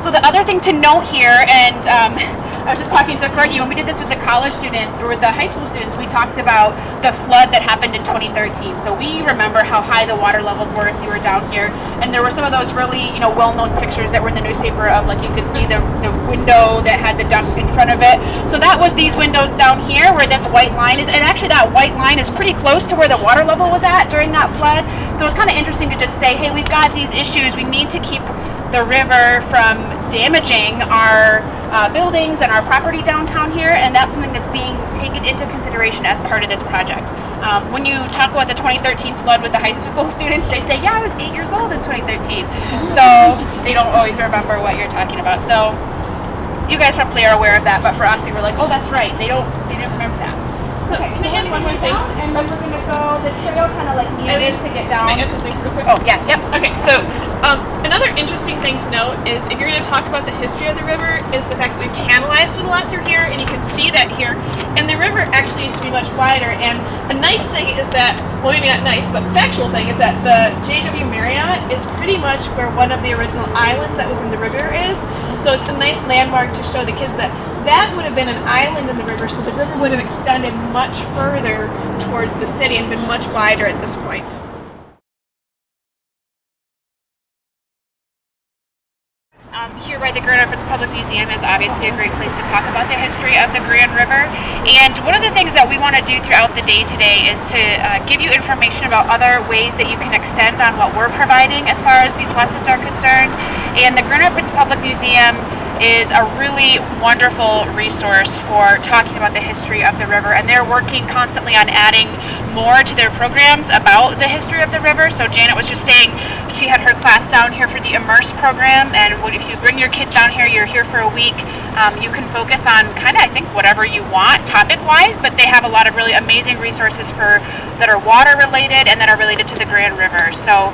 So the other thing to note here, and I was just talking to Courtney, when we did this with the college students or with the high school students, we talked about the flood that happened in 2013. So we remember how high the water levels were if you were down here, and there were some of those really, well-known pictures that were in the newspaper of, like, you could see the window that had the dump in front of it. So that was these windows down here where this white line is, and actually that white line is pretty close to where the water level was at during that flood. So it's kind of interesting to just say, hey, we've got these issues, we need to keep the river from damaging our buildings and our property downtown here, and that's something that's being taken into consideration as part of this project. When you talk about the 2013 flood with the high school students, they say, yeah, I was 8 years old in 2013. So they don't always remember what you're talking about. So you guys probably are aware of that, but for us, we were like, oh, that's right. They didn't remember that. So can I add one more thing? And then we're gonna go, the trail kind of like meanders to get down. Can I add something real quick? Oh, yeah, yep. Okay, so another interesting thing to note is if you're going to talk about the history of the river is the fact that we've channelized it a lot through here, and you can see that here. And the river actually used to be much wider, and a nice thing is that, well, maybe not nice, but factual thing is that the JW Marriott is pretty much where one of the original islands that was in the river is. So it's a nice landmark to show the kids that that would have been an island in the river, so the river would have extended much further towards the city and been much wider at this point. Here by the Grand Rapids Public Museum is obviously a great place to talk about the history of the Grand River. And one of the things that we want to do throughout the day today is to give you information about other ways that you can extend on what we're providing as far as these lessons are concerned. And the Grand Rapids Public Museum is a really wonderful resource for talking about the history of the river, and they're working constantly on adding more to their programs about the history of the river. So Janet was just saying she had her class down here for the Immerse program, and if you bring your kids down here, you're here for a week, you can focus on kind of, I think, whatever you want topic-wise, but they have a lot of really amazing resources that are water-related and that are related to the Grand River. So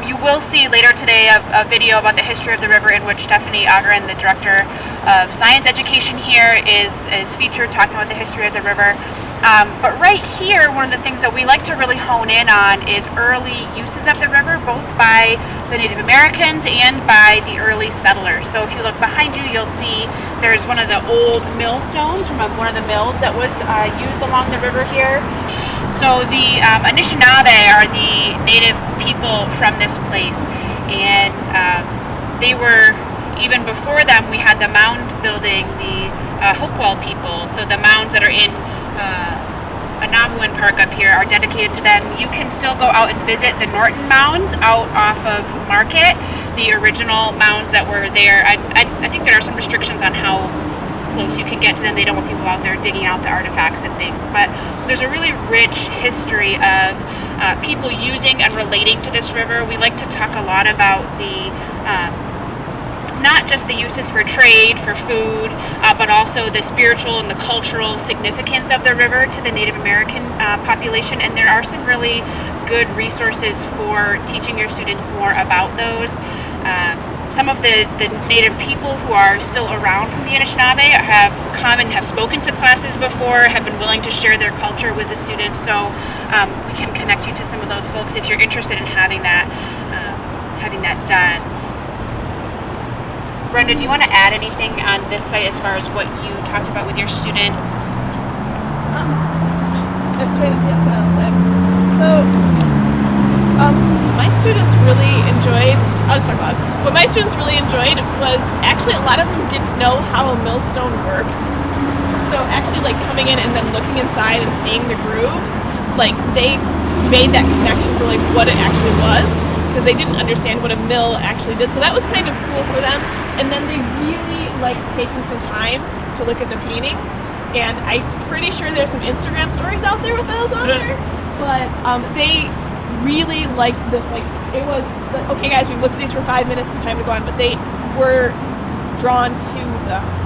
you will see later today a video about the history of the river in which Stephanie Ogren, the director of science education here, is featured talking about the history of the river. But right here, one of the things that we like to really hone in on is early uses of the river, both by the Native Americans and by the early settlers. So if you look behind you, you'll see there's one of the old millstones from one of the mills that was used along the river here. So the Anishinaabe are the native people from this place, and they were, even before them, we had the mound building, the Hopewell people. So the mounds that are in Anabuan Park up here are dedicated to them. You can still go out and visit the Norton Mounds out off of Market, the original mounds that were there. I think there are some restrictions on how close you can get to them. They don't want people out there digging out the artifacts and things, but there's a really rich history of people using and relating to this river. We like to talk a lot about the not just the uses for trade, for food, but also the spiritual and the cultural significance of the river to the Native American population. And there are some really good resources for teaching your students more about those. Some of the Native people who are still around from the Anishinaabe have come and have spoken to classes before, have been willing to share their culture with the students. So we can connect you to some of those folks if you're interested in having that done. Brenda, do you want to add anything on this site as far as what you talked about with your students? I was trying to think about my students really enjoyed, I'll just talk about it. What my students really enjoyed was actually a lot of them didn't know how a millstone worked. So actually like coming in and then looking inside and seeing the grooves, like they made that connection for like what it actually was, because they didn't understand what a mill actually did. So that was kind of cool for them. And then they really liked taking some time to look at the paintings. And I'm pretty sure there's some Instagram stories out there with those on there. But they really liked this. Like, it was, okay guys, we've looked at these for 5 minutes, it's time to go on. But they were drawn to them.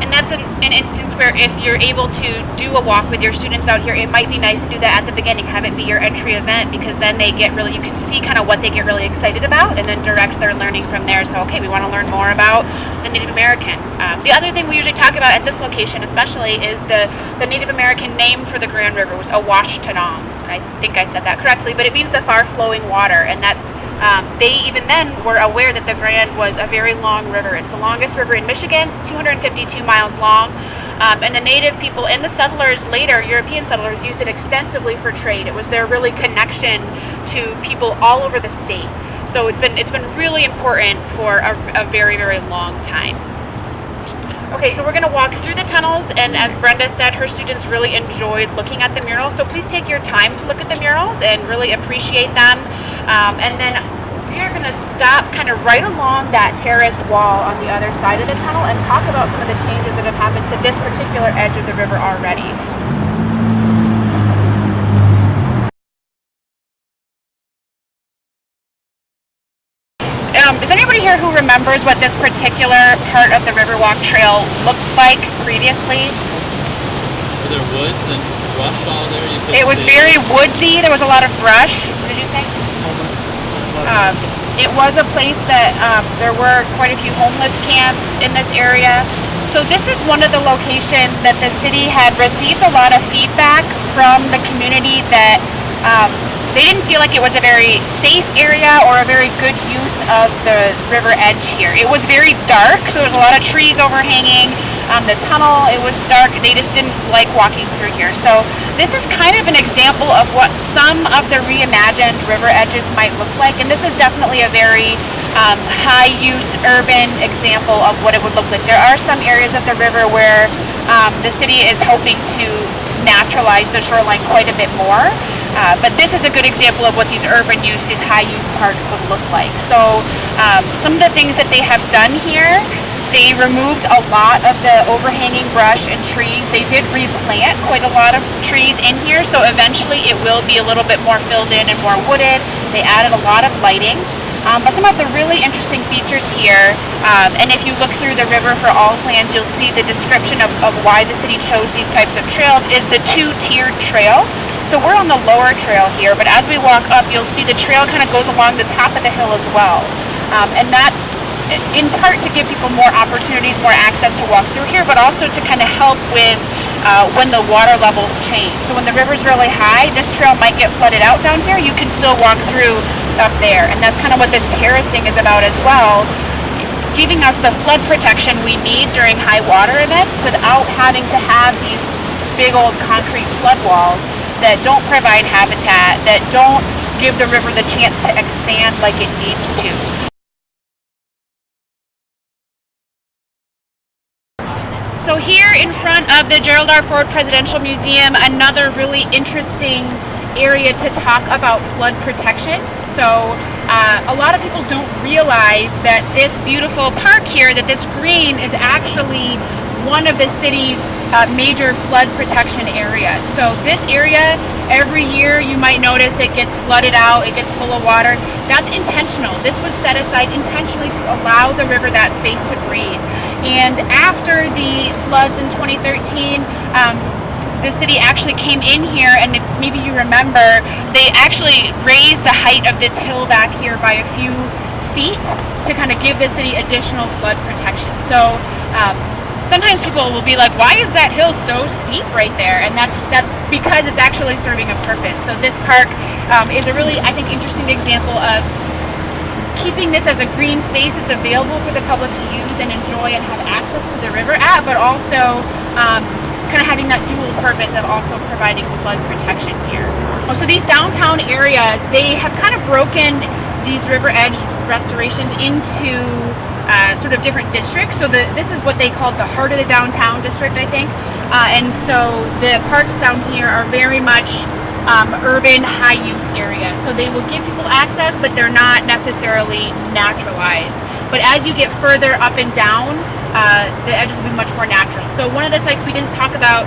And that's an instance where if you're able to do a walk with your students out here, it might be nice to do that at the beginning, have it be your entry event, because then they get really, you can see kind of what they get really excited about and then direct their learning from there. So, okay, we want to learn more about the Native Americans. The other thing we usually talk about at this location especially is the Native American name for the Grand River was Awashtanong. I think I said that correctly, but it means the far flowing water, and that's They even then were aware that the Grand was a very long river. It's the longest river in Michigan. It's 252 miles long. And the native people and the settlers later, European settlers, used it extensively for trade. It was their really connection to people all over the state. So it's been really important for a very, very long time. Okay, so we're going to walk through the tunnels, and as Brenda said, her students really enjoyed looking at the murals. So please take your time to look at the murals and really appreciate them. And then we are going to stop kind of right along that terraced wall on the other side of the tunnel and talk about some of the changes that have happened to this particular edge of the river already. Is anybody here who remembers what this particular part of the Riverwalk Trail looked like previously? Were there woods and brush all there? It was very woodsy. There was a lot of brush. What did you say? Homeless. It was a place that there were quite a few homeless camps in this area. So this is one of the locations that the city had received a lot of feedback from the community that they didn't feel like it was a very safe area or a very good use of the river edge here. It was very dark, so there was a lot of trees overhanging. The tunnel, it was dark. They just didn't like walking through here. So this is kind of an example of what some of the reimagined river edges might look like. And this is definitely a very high-use urban example of what it would look like. There are some areas of the river where the city is hoping to naturalize the shoreline quite a bit more. But this is a good example of what these urban use, these high-use parks would look like. So some of the things that they have done here, they removed a lot of the overhanging brush and trees. They did replant quite a lot of trees in here, so eventually it will be a little bit more filled in and more wooded. They added a lot of lighting. But some of the really interesting features here, and if you look through the River for All plans, you'll see the description of why the city chose these types of trails, is the two-tiered trail. So we're on the lower trail here, but as we walk up, you'll see the trail kind of goes along the top of the hill as well. And that's in part to give people more opportunities, more access to walk through here, but also to kind of help with when the water levels change. So when the river's really high, this trail might get flooded out down here. You can still walk through up there, and that's kind of what this terracing is about as well, giving us the flood protection we need during high water events without having to have these big old concrete flood walls that don't provide habitat, that don't give the river the chance to expand like it needs to. So here in front of the Gerald R. Ford Presidential Museum, another really interesting area to talk about flood protection. So a lot of people don't realize that this beautiful park here, that this green is actually one of the city's major flood protection areas. So this area, every year you might notice it gets flooded out, it gets full of water. That's intentional. This was set aside intentionally to allow the river that space to breathe. And after the floods in 2013, the city actually came in here, and if maybe you remember, they actually raised the height of this hill back here by a few feet to kind of give the city additional flood protection. So sometimes people will be like, why is that hill so steep right there? And that's because it's actually serving a purpose. So this park is a really, I think, interesting example of keeping this as a green space that's available for the public to use and enjoy and have access to the river at, but also kind of having that dual purpose of also providing flood protection here. So these downtown areas, they have kind of broken these river edge restorations into sort of different districts. So this is what they call the heart of the downtown district, I think. And so the parks down here are very much urban high-use areas. So they will give people access, but they're not necessarily naturalized. But as you get further up and down, the edges will be much more natural. So one of the sites we didn't talk about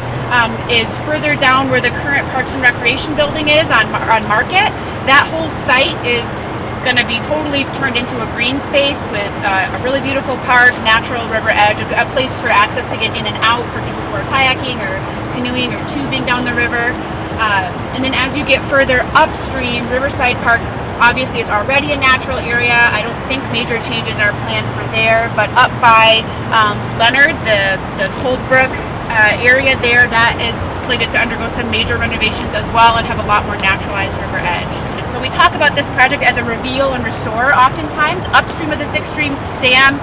is further down where the current Parks and Recreation building is on Market. That whole site is going to be totally turned into a green space with a really beautiful park, natural river edge, a place for access to get in and out for people who are kayaking or canoeing or tubing down the river. And then as you get further upstream, Riverside Park obviously is already a natural area. I don't think major changes are planned for there, but up by Leonard, the Coldbrook area there, that is slated to undergo some major renovations as well and have a lot more naturalized river edge. So we talk about this project as a reveal and restore. Oftentimes, upstream of the Sixth Street Dam,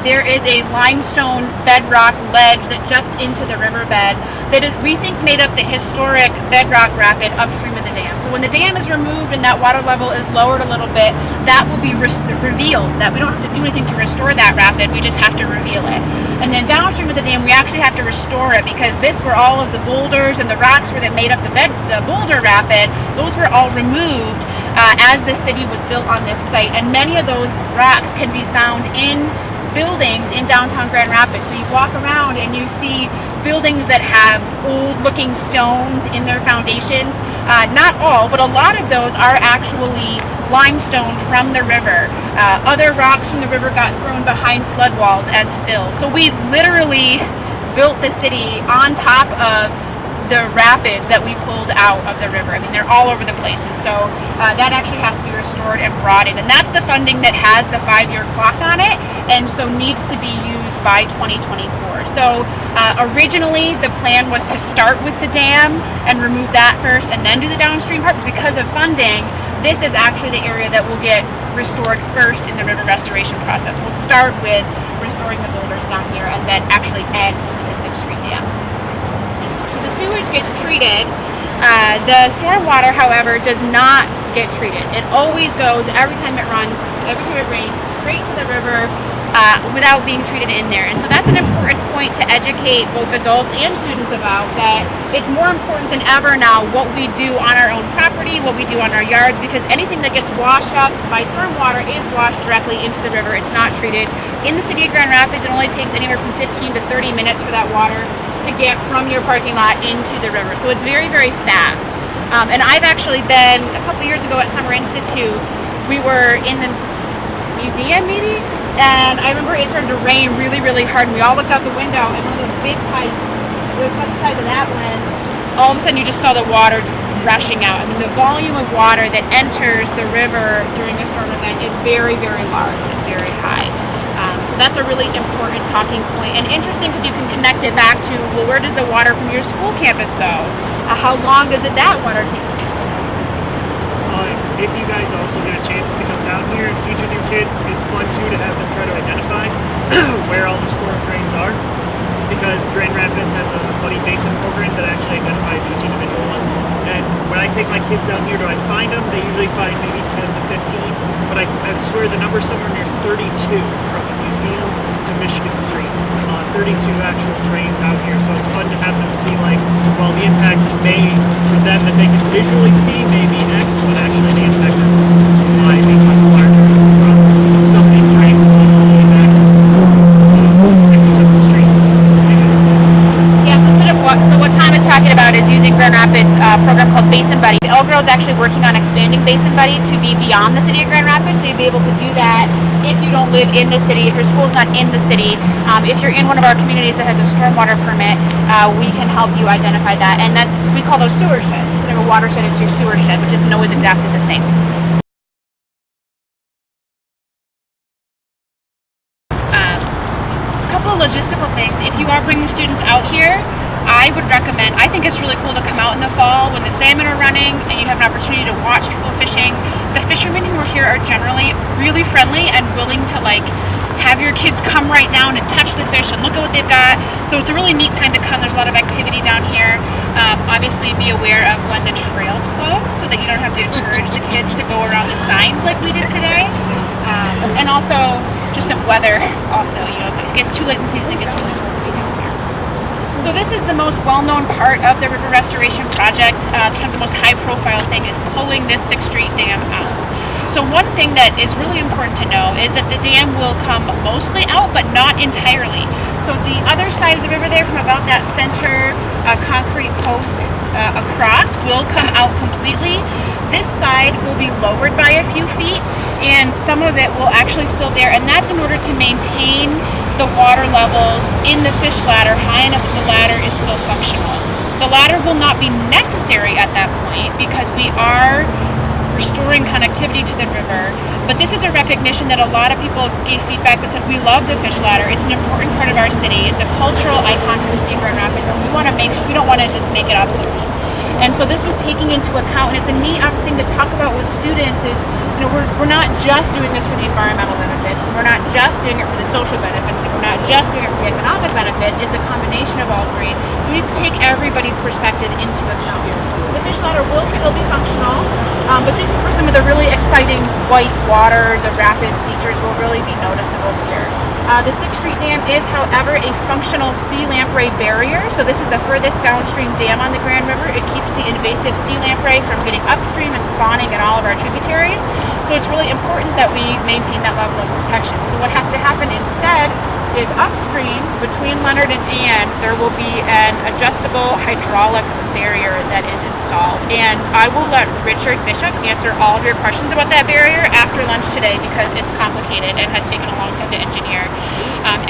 there is a limestone bedrock ledge that juts into the riverbed that is, we think, made up the historic bedrock rapid upstream of the dam. So when the dam is removed and that water level is lowered a little bit, that will be revealed. That we don't have to do anything to restore that rapid, we just have to reveal it. And then downstream of the dam, we actually have to restore it because this, where all of the boulders and the rocks were that made up the boulder rapid, those were all removed as the city was built on this site. And many of those rocks can be found in buildings in downtown Grand Rapids. So you walk around and you see buildings that have old looking stones in their foundations. Not all, but a lot of those are actually limestone from the river. Other rocks from the river got thrown behind flood walls as fill. So we literally built the city on top of the rapids that we pulled out of the river. I mean, they're all over the place. And so that actually has to be restored and brought in. And that's the funding that has the 5-year clock on it, and so needs to be used by 2024. So originally the plan was to start with the dam and remove that first and then do the downstream part. But because of funding, this is actually the area that will get restored first in the river restoration process. We'll start with restoring the boulders down here and then actually end with the Sixth Street Dam. The sewage gets treated. The stormwater, however, does not get treated. It always goes, every time it runs, every time it rains, straight to the river without being treated in there. And so that's an important point to educate both adults and students about, that it's more important than ever now what we do on our own property, what we do on our yards, because anything that gets washed up by stormwater is washed directly into the river. It's not treated. In the city of Grand Rapids, it only takes anywhere from 15 to 30 minutes for that water to get from your parking lot into the river. So it's very, very fast. And I've actually been, a couple years ago at Summer Institute, we were in the museum maybe, and I remember it started to rain really, really hard, and we all looked out the window, and one of those big pipes, it was the size of that one, all of a sudden you just saw the water just rushing out. I mean, the volume of water that enters the river during a storm event is very, very large. It's very high. So that's a really important talking point, and interesting because you can connect it back to, well, where does the water from your school campus go? How long does that water take? If you guys also get a chance to come down here and teach with your kids, it's fun too to have them try to identify where all the storm drains are, because Grand Rapids has a Muddy Basin program that actually identifies each individual one. And when I take my kids down here, do I find them? They usually find maybe 10 to 15, but I swear the number's somewhere near 32 from the museum to Michigan Street. 32 actual drains out here, so it's fun to have them see, like, well, the impact may, for them that they can visually see, may be X, but actually the impact is Y, being much larger. Some of these drains all the way back 6 or 7 streets. Yeah, so what Tom is talking about is using Grand Rapids' program called Basin Buddy. Elgro is actually working on expanding Basin Buddy to be beyond the city of Grand Rapids, so you'll be able to do that if you don't live in the city, if your school's not in the city. If you're in one of our communities that has a stormwater permit, we can help you identify that. And that's, we call those sewer sheds. Instead of a watershed, it's your sewer shed, which isn't always exactly the same. A couple of logistical things. If you are bringing students out here, I would recommend, I think it's really cool to come out in the fall when the salmon are running and you have an opportunity to watch people fishing. The fishermen who are here are generally really friendly and willing to, like, have your kids come right down and touch the fish and look at what they've got. So it's a really neat time to come. There's a lot of activity down here. Obviously be aware of when the trails close so that you don't have to encourage the kids to go around the signs like we did today. And also just some weather also, you know, if it gets too late in the season, it gets really cold to be down here. So this is the most well-known part of the river restoration project. Kind of the most high-profile thing is pulling this 6th Street Dam out. So one thing that is really important to know is that the dam will come mostly out, but not entirely. So the other side of the river there, from about that center concrete post across, will come out completely. This side will be lowered by a few feet, and some of it will actually still there, and that's in order to maintain the water levels in the fish ladder high enough that the ladder is still functional. The ladder will not be necessary at that point because we are restoring connectivity to the river, but this is a recognition that a lot of people gave feedback that said, we love the fish ladder, it's an important part of our city, it's a cultural icon to the city of Grand Rapids, and we want to make sure, we don't want to just make it obsolete. And so this was taking into account, and it's a neat thing to talk about with students is, we're not just doing this for the environmental benefits, and we're not just doing it for the social benefits, and we're not just doing it for the economic benefits. It's a combination of all three. So we need to take everybody's perspective into account. The fish ladder will still be functional, but this is where some of the really exciting white water, the rapids features will really be noticeable here. The 6th Street Dam is, however, a functional sea lamprey barrier. So this is the furthest downstream dam on the Grand River. It keeps the invasive sea lamprey from getting upstream and spawning in all of our tributaries. So it's really important that we maintain that level of protection. So what has to happen instead is upstream between Leonard and Ann, there will be an adjustable hydraulic barrier that is installed. And I will let Richard Bishop answer all of your questions about that barrier after lunch today because it's complicated and has taken a long time to engineer.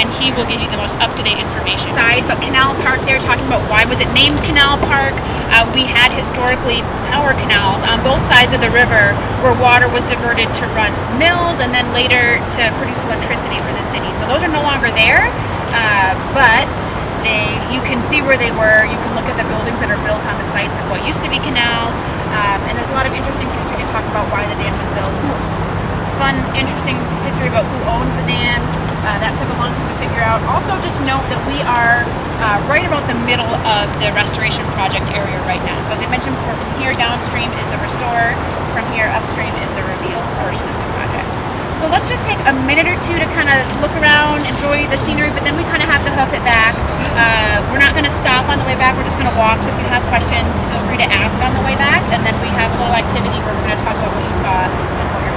And he will give you the most up-to-date information. But Canal Park there, talking about why was it named Canal Park. We had historically power canals on both sides of the river where water was diverted to run mills and then later to produce electricity for the city. So those are no longer there, but you can see where they were. You can look at the buildings that are built on the sites of what used to be canals, and there's a lot of interesting history to talk about why the dam was built. Fun, interesting history about who owns the dam. That took a long time to figure out. Also, just note that we are right about the middle of the restoration project area right now. So as I mentioned before, from here downstream is the restore, from here upstream is the reveal portion of the project. So let's just take a minute or two to kind of look around, enjoy the scenery, but then we kind of have to hoof it back. We're not going to stop on the way back, we're just going to walk. So if you have questions, feel free to ask on the way back. And then we have a little activity where we're going to talk about what you saw and what your